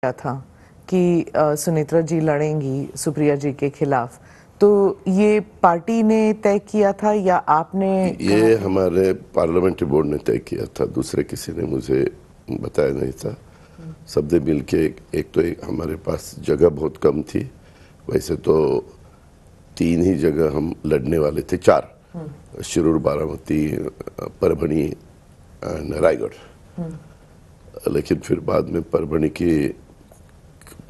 किया था कि सुनेत्रा जी लड़ेंगी सुप्रिया जी के खिलाफ, तो ये पार्टी ने तय किया था या आपने कहा ये था? हमारे पार्लियामेंट्री बोर्ड ने तय किया था, दूसरे किसी ने मुझे बताया नहीं था। सबने मिल के एक हमारे पास जगह बहुत कम थी, वैसे तो 3 ही जगह हम लड़ने वाले थे, 4, शिरूर, बारामती, परभणी एंड रायगढ़। लेकिन फिर बाद में परभणी की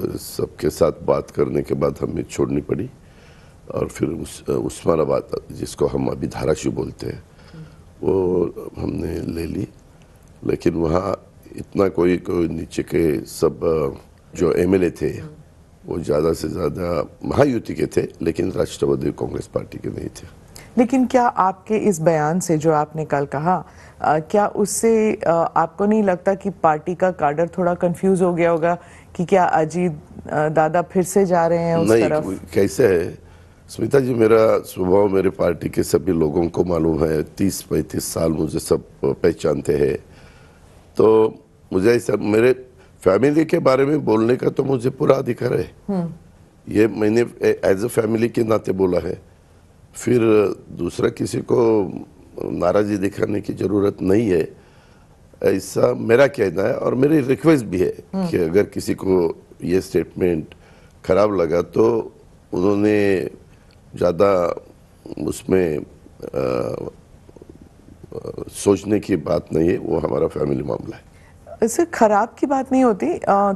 सबके साथ बात करने के बाद हमें छोड़नी पड़ी और फिर उस्मानाबाद, जिसको हम अभी धाराशिव बोलते हैं, वो हमने ले ली। लेकिन वहाँ इतना कोई नीचे के सब जो एमएलए थे वो ज़्यादा से ज़्यादा महायुति के थे, लेकिन राष्ट्रवादी कांग्रेस पार्टी के नहीं थे। लेकिन क्या आपके इस बयान से जो आपने कल कहा, क्या उससे आपको नहीं लगता कि पार्टी का काडर थोड़ा कंफ्यूज हो गया होगा कि क्या अजीत दादा फिर से जा रहे हैं उस तरफ? नहीं, कैसे है स्मिता जी, मेरा स्वभाव मेरे पार्टी के सभी लोगों को मालूम है। 30-35 साल मुझे सब पहचानते हैं, तो मुझे ऐसा मेरे फैमिली के बारे में बोलने का तो मुझे पूरा अधिकार है। ये मैंने एज अ फैमिली के नाते बोला है। फिर दूसरा किसी को नाराज़ी दिखाने की ज़रूरत नहीं है, ऐसा मेरा कहना है। और मेरी रिक्वेस्ट भी है कि अगर किसी को ये स्टेटमेंट खराब लगा तो उन्होंने ज़्यादा उसमें सोचने की बात नहीं है, वो हमारा फैमिली मामला है। इससे खराब की बात नहीं होती,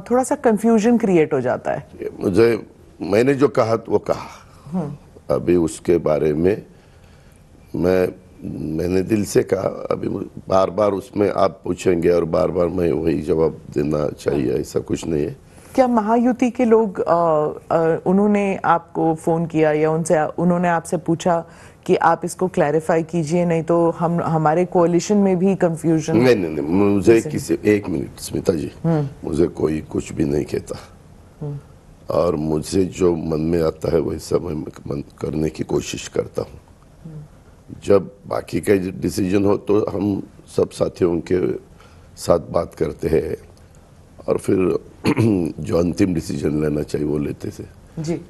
थोड़ा सा कंफ्यूजन क्रिएट हो जाता है। मैंने जो कहा वो कहा, अभी उसके बारे में मैंने दिल से कहा। अभी बार बार उसमें आप पूछेंगे और बार बार मैं वही जवाब देना चाहिए, ऐसा कुछ नहीं है। क्या महायुति के लोग उन्होंने आपको फोन किया या उन्होंने आपसे पूछा कि आप इसको क्लैरिफाई कीजिए, नहीं तो हमारे कोalition में भी कंफ्यूजन? नहीं, मुझे किसी, 1 मिनट स्मिता जी, मुझे कोई कुछ भी नहीं कहता और मुझे जो मन में आता है वैसा मैं करने की कोशिश करता हूँ। जब बाकी का डिसीजन हो तो हम सब साथियों के साथ बात करते हैं और फिर जो अंतिम डिसीजन लेना चाहिए वो लेते थे जी।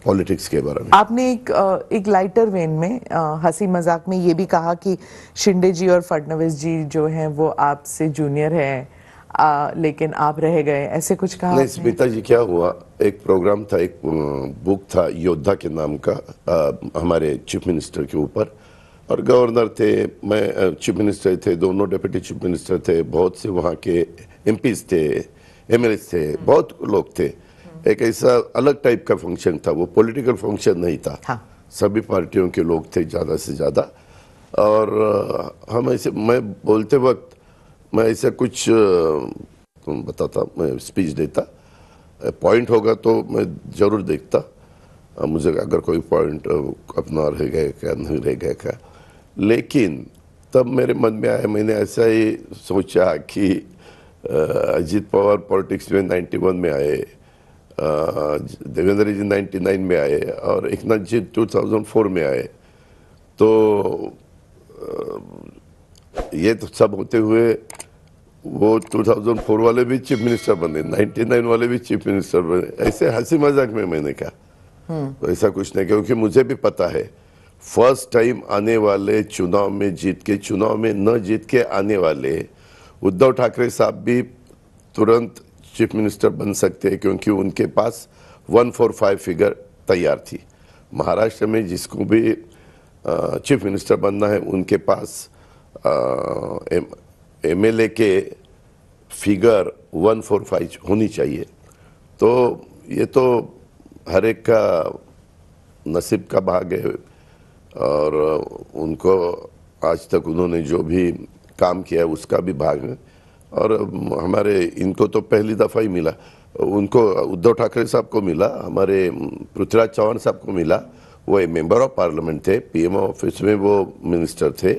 पॉलिटिक्स के बारे में। आपने एक लाइटर वेन में हंसी मजाक में ये भी कहा कि शिंदे जी और फडणवीस जी जो हैं वो आपसे जूनियर हैं, लेकिन आप रह गए, ऐसे कुछ कहा? नहीं स्मिता जी, क्या हुआ, एक प्रोग्राम था, एक बुक था योद्धा के नाम का, हमारे चीफ मिनिस्टर के ऊपर, और गवर्नर थे, मैं चीफ मिनिस्टर थे, दोनों डिप्टी चीफ मिनिस्टर थे, बहुत से वहाँ के एमपीज थे, एमएलएस थे, बहुत लोग थे। एक ऐसा अलग टाइप का फंक्शन था, वो पॉलिटिकल फंक्शन नहीं था। हाँ। सभी पार्टियों के लोग थे ज़्यादा से ज़्यादा, और हम ऐसे, मैं बोलते वक्त मैं ऐसा कुछ बताता, मैं स्पीच देता, पॉइंट होगा तो मैं ज़रूर देखता, मुझे अगर कोई पॉइंट अपना रह गया क्या, नहीं रह गया क्या। लेकिन तब मेरे मन में आया, मैंने ऐसा ही सोचा कि अजीत पवार पॉलिटिक्स में 91 में आए, देवेंद्र जी 99 में आए और एकनाथ जी 2004 में आए, तो ये तो सब होते हुए वो 2004 वाले भी चीफ मिनिस्टर बने, 99 वाले भी चीफ मिनिस्टर बने। ऐसे हंसी मजाक में मैंने कहा, तो ऐसा कुछ नहीं, क्योंकि मुझे भी पता है फर्स्ट टाइम आने वाले चुनाव में जीत के, चुनाव में न जीत के आने वाले उद्धव ठाकरे साहब भी तुरंत चीफ मिनिस्टर बन सकते हैं, क्योंकि उनके पास 145 फिगर तैयार थी। महाराष्ट्र में जिसको भी चीफ मिनिस्टर बनना है उनके पास एमएलए के फिगर 145 होनी चाहिए। तो ये तो हर एक का नसीब का भाग है, और उनको आज तक उन्होंने जो भी काम किया है उसका भी भाग है। और हमारे इनको तो पहली दफ़ा ही मिला, उनको उद्धव ठाकरे साहब को मिला, हमारे पृथ्वीराज चौहान साहब को मिला, वो मेंबर ऑफ पार्लियामेंट थे, पीएम ऑफिस में वो मिनिस्टर थे,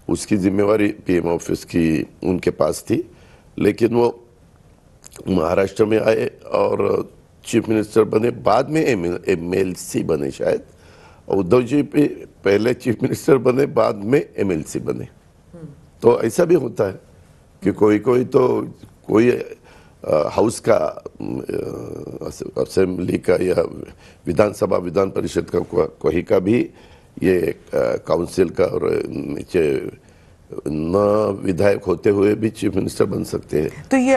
उसकी जिम्मेवारी पीएम ऑफिस की उनके पास थी। लेकिन वो महाराष्ट्र में आए और चीफ मिनिस्टर बने, बाद में एमएलसी बने शायद। उद्धव जी पे पहले चीफ मिनिस्टर बने, बाद में एमएलसी बने। तो ऐसा भी होता है कि कोई तो कोई हाउस का असेंबली का या विधानसभा विधान परिषद का कोई का भी ये काउंसिल का और नीचे न विधायक होते हुए भी चीफ मिनिस्टर बन सकते हैं। तो ये